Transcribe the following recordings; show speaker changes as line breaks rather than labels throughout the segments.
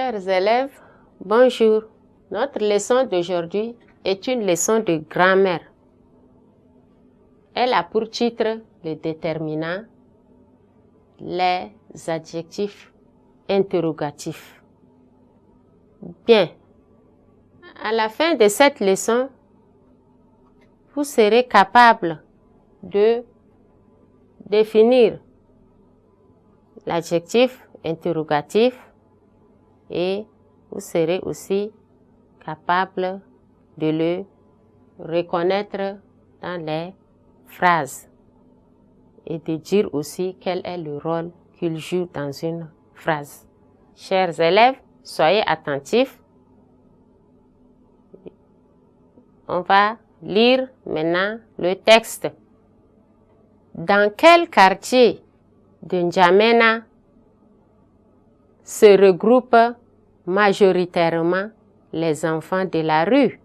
Chers élèves, bonjour. Notre leçon d'aujourd'hui est une leçon de grammaire. Elle a pour titre les déterminants, les adjectifs interrogatifs. Bien, à la fin de cette leçon, vous serez capable de définir l'adjectif interrogatif et vous serez aussi capable de le reconnaître dans les phrases et de dire aussi quel est le rôle qu'il joue dans une phrase. Chers élèves, soyez attentifs. On va lire maintenant le texte. Dans quel quartier de N'Djamena se regroupent majoritairement les enfants de la rue?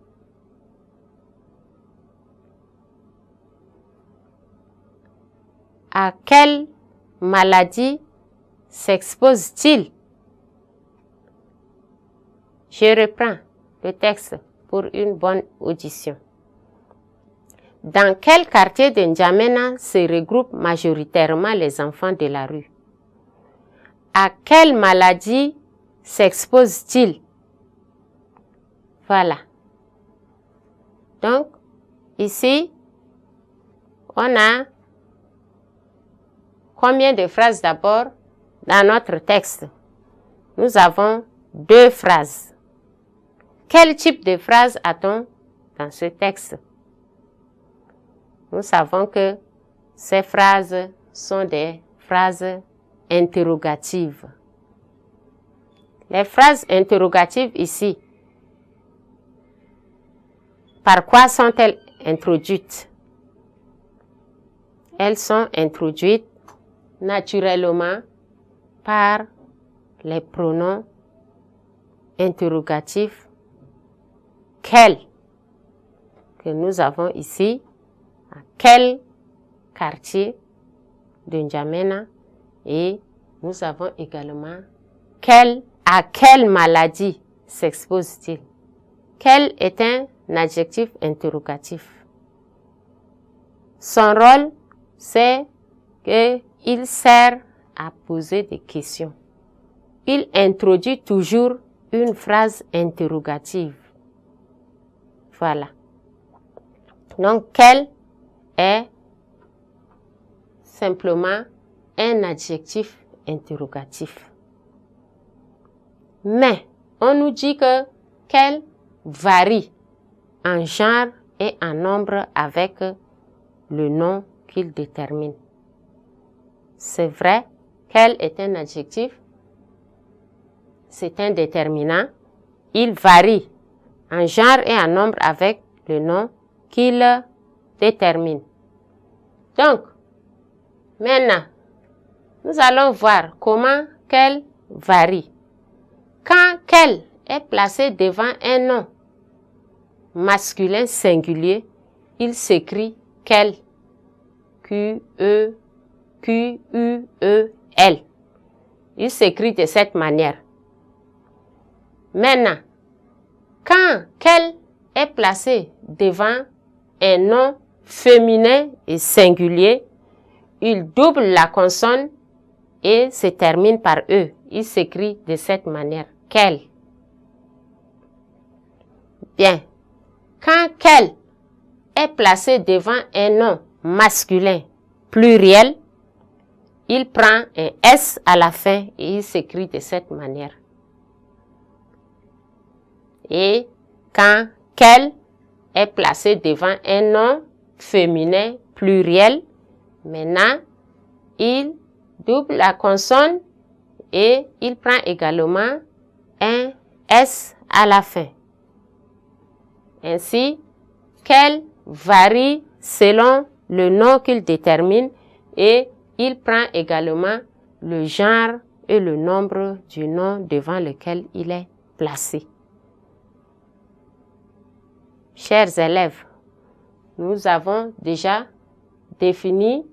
À quelle maladie s'expose-t-il? Je reprends le texte pour une bonne audition. Dans quel quartier de N'Djamena se regroupent majoritairement les enfants de la rue? À quelle maladie s'expose-t-il? Voilà. Donc, ici, on a combien de phrases d'abord dans notre texte? Nous avons 2 phrases. Quel type de phrase a-t-on dans ce texte? Nous savons que ces phrases sont des phrases interrogatives. Les phrases interrogatives ici, par quoi sont-elles introduites? Elles sont introduites naturellement par les pronoms interrogatifs quel que nous avons ici, à quel quartier de N'Djamena, et nous avons également à quelle maladie s'expose-t-il? Quel est un adjectif interrogatif? Son rôle, c'est qu'il sert à poser des questions. Il introduit toujours une phrase interrogative. Voilà. Donc, quel est simplement un adjectif interrogatif. Mais, on nous dit que quel varie en genre et en nombre avec le nom qu'il détermine. C'est vrai, quel est un adjectif? C'est un déterminant. Il varie en genre et en nombre avec le nom qu'il détermine. Donc, maintenant, nous allons voir comment quel varie. Quand quel est placé devant un nom masculin singulier, il s'écrit quel. Q-U-E-L. Il s'écrit de cette manière. Maintenant, quand quel est placé devant un nom féminin et singulier, il double la consonne et se termine par E. Il s'écrit de cette manière. Quel. Bien. Quand quel est placé devant un nom masculin pluriel, il prend un S à la fin et il s'écrit de cette manière. Et quand quel est placé devant un nom féminin pluriel, maintenant, il double la consonne et il prend également un S à la fin. Ainsi, quel varie selon le nom qu'il détermine et il prend également le genre et le nombre du nom devant lequel il est placé. Chers élèves, nous avons déjà défini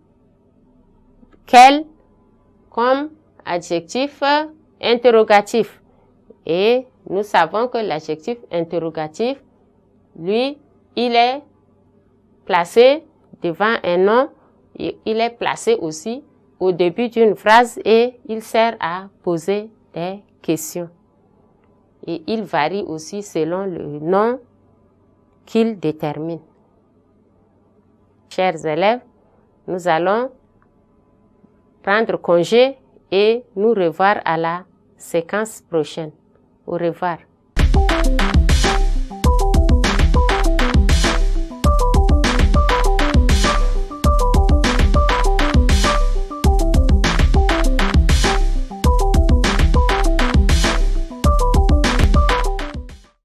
quel comme adjectif interrogatif Et nous savons que l'adjectif interrogatif, lui, il est placé devant un nom, et il est placé aussi au début d'une phrase et il sert à poser des questions. Et il varie aussi selon le nom qu'il détermine. Chers élèves, nous allons prendre congé et nous revoir à la séquence prochaine. Au revoir.